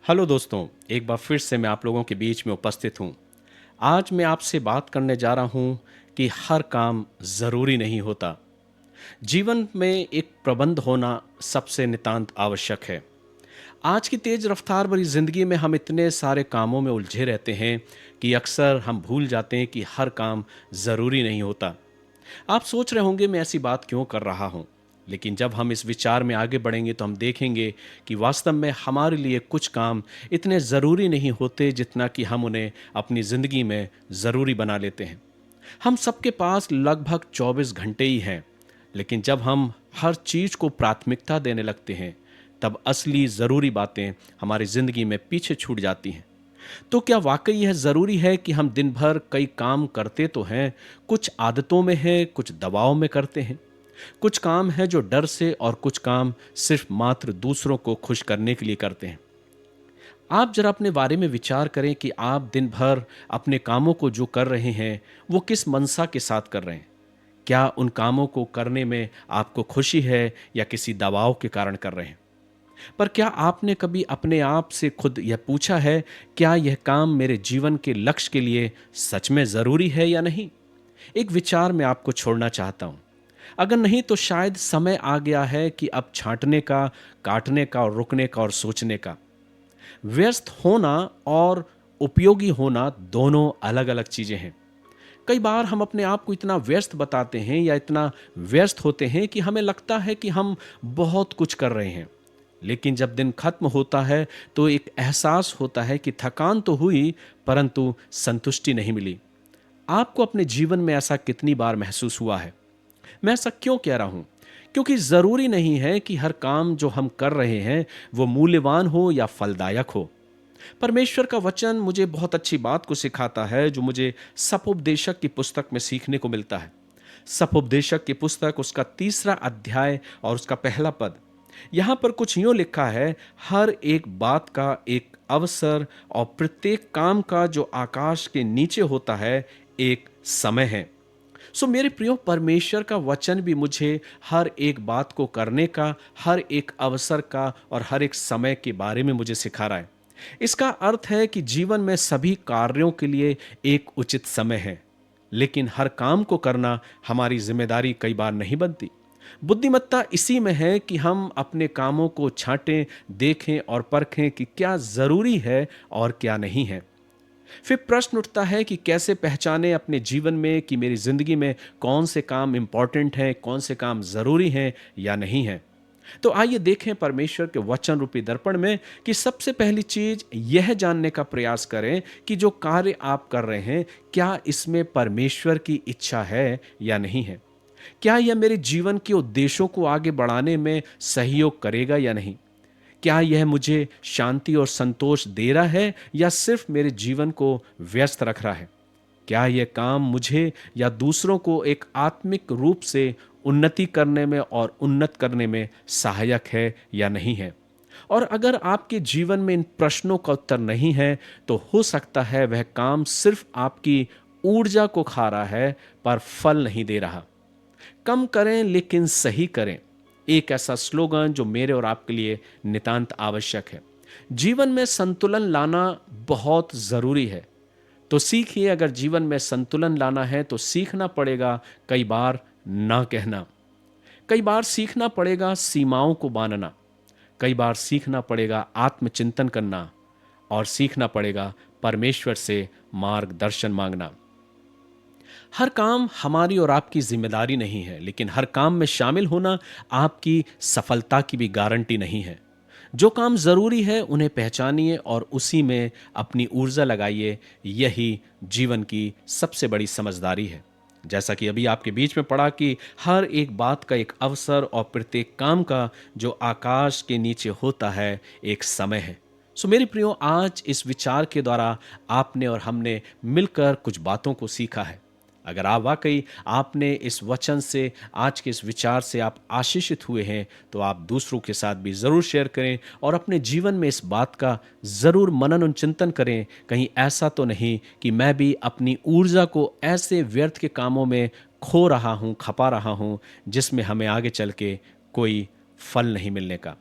Hello दोस्तों, एक बार फिर से मैं आप लोगों के बीच में उपस्थित हूँ। आज मैं आपसे बात करने जा रहा हूँ कि हर काम ज़रूरी नहीं होता। जीवन में एक प्रबंध होना सबसे नितांत आवश्यक है। आज की तेज़ रफ्तार भरी ज़िंदगी में हम इतने सारे कामों में उलझे रहते हैं कि अक्सर हम भूल जाते हैं कि हर काम ज़रूरी नहीं होता। आप सोच रहे होंगे मैं ऐसी बात क्यों कर रहा हूँ, लेकिन जब हम इस विचार में आगे बढ़ेंगे तो हम देखेंगे कि वास्तव में हमारे लिए कुछ काम इतने ज़रूरी नहीं होते जितना कि हम उन्हें अपनी ज़िंदगी में ज़रूरी बना लेते हैं। हम सबके पास लगभग 24 घंटे ही हैं, लेकिन जब हम हर चीज़ को प्राथमिकता देने लगते हैं तब असली ज़रूरी बातें हमारी ज़िंदगी में पीछे छूट जाती हैं। तो क्या वाकई यह ज़रूरी है कि हम दिन भर कई काम करते तो हैं, कुछ आदतों में हैं, कुछ दबाव में करते हैं। कुछ काम है जो डर से और कुछ काम सिर्फ मात्र दूसरों को खुश करने के लिए करते हैं। आप जरा अपने बारे में विचार करें कि आप दिन भर अपने कामों को जो कर रहे हैं, वो किस मंशा के साथ कर रहे हैं। क्या उन कामों को करने में आपको खुशी है या किसी दबाव के कारण कर रहे हैं। पर क्या आपने कभी अपने आप से खुद यह पूछा है, क्या यह काम मेरे जीवन के लक्ष्य के लिए सच में ज़रूरी है या नहीं? एक विचार मैं आपको छोड़ना चाहता हूँ। अगर नहीं तो शायद समय आ गया है कि अब छाँटने का, काटने का और रुकने का और सोचने का। व्यस्त होना और उपयोगी होना दोनों अलग-अलग चीज़ें हैं। कई बार हम अपने आप को इतना व्यस्त बताते हैं या इतना व्यस्त होते हैं कि हमें लगता है कि हम बहुत कुछ कर रहे हैं। लेकिन जब दिन खत्म होता है तो एक एहसास होता है कि थकान तो हुई, परंतु संतुष्टि नहीं मिली। आपको अपने जीवन में ऐसा कितनी बार महसूस हुआ है? मैं ऐसा क्यों कह रहा हूं? क्योंकि जरूरी नहीं है कि हर काम जो हम कर रहे हैं वो मूल्यवान हो या फलदायक हो। परमेश्वर का वचन मुझे बहुत अच्छी बात को सिखाता है जो मुझे सपोपदेशक की पुस्तक में सीखने को मिलता है। सपोपदेशक की पुस्तक उसका 3रा अध्याय और उसका पहला पद। यहां पर कुछ यूं लिखा है, हर एक बात का एक अवसर और प्रत्येक काम का जो आकाश के नीचे होता है एक समय है। मेरे प्रियो, परमेश्वर का वचन भी मुझे हर एक बात को करने का, हर एक अवसर का और हर एक समय के बारे में मुझे सिखा रहा है। इसका अर्थ है कि जीवन में सभी कार्यों के लिए एक उचित समय है, लेकिन हर काम को करना हमारी जिम्मेदारी कई बार नहीं बनती। बुद्धिमत्ता इसी में है कि हम अपने कामों को छांटें, देखें और परखें कि क्या जरूरी है और क्या नहीं है। फिर प्रश्न उठता है कि कैसे पहचाने अपने जीवन में कि मेरी जिंदगी में कौन से काम इंपॉर्टेंट हैं, कौन से काम जरूरी हैं या नहीं हैं। तो आइए देखें परमेश्वर के वचन रूपी दर्पण में कि सबसे पहली चीज यह जानने का प्रयास करें कि जो कार्य आप कर रहे हैं क्या इसमें परमेश्वर की इच्छा है या नहीं है। क्या यह मेरे जीवन के उद्देश्यों को आगे बढ़ाने में सहयोग करेगा या नहीं। क्या यह मुझे शांति और संतोष दे रहा है या सिर्फ मेरे जीवन को व्यस्त रख रहा है। क्या यह काम मुझे या दूसरों को एक आत्मिक रूप से उन्नति करने में और उन्नत करने में सहायक है या नहीं है। और अगर आपके जीवन में इन प्रश्नों का उत्तर नहीं है तो हो सकता है वह काम सिर्फ आपकी ऊर्जा को खा रहा है पर फल नहीं दे रहा। कम करें लेकिन सही करें, एक ऐसा स्लोगन जो मेरे और आपके लिए नितांत आवश्यक है। जीवन में संतुलन लाना बहुत जरूरी है। तो सीखिए, अगर जीवन में संतुलन लाना है तो सीखना पड़ेगा कई बार ना कहना, कई बार सीखना पड़ेगा सीमाओं को बांधना, कई बार सीखना पड़ेगा आत्मचिंतन करना और सीखना पड़ेगा परमेश्वर से मार्गदर्शन मांगना। हर काम हमारी और आपकी जिम्मेदारी नहीं है, लेकिन हर काम में शामिल होना आपकी सफलता की भी गारंटी नहीं है। जो काम जरूरी है उन्हें पहचानिए और उसी में अपनी ऊर्जा लगाइए। यही जीवन की सबसे बड़ी समझदारी है। जैसा कि अभी आपके बीच में पढ़ा कि हर एक बात का एक अवसर और प्रत्येक काम का जो आकाश के नीचे होता है एक समय है। मेरे प्रियो, आज इस विचार के द्वारा आपने और हमने मिलकर कुछ बातों को सीखा है। अगर आप वाकई आपने इस वचन से, आज के इस विचार से आप आशीषित हुए हैं तो आप दूसरों के साथ भी ज़रूर शेयर करें और अपने जीवन में इस बात का ज़रूर मनन और चिंतन करें। कहीं ऐसा तो नहीं कि मैं भी अपनी ऊर्जा को ऐसे व्यर्थ के कामों में खो रहा हूँ, खपा रहा हूँ जिसमें हमें आगे चल के कोई फल नहीं मिलने का।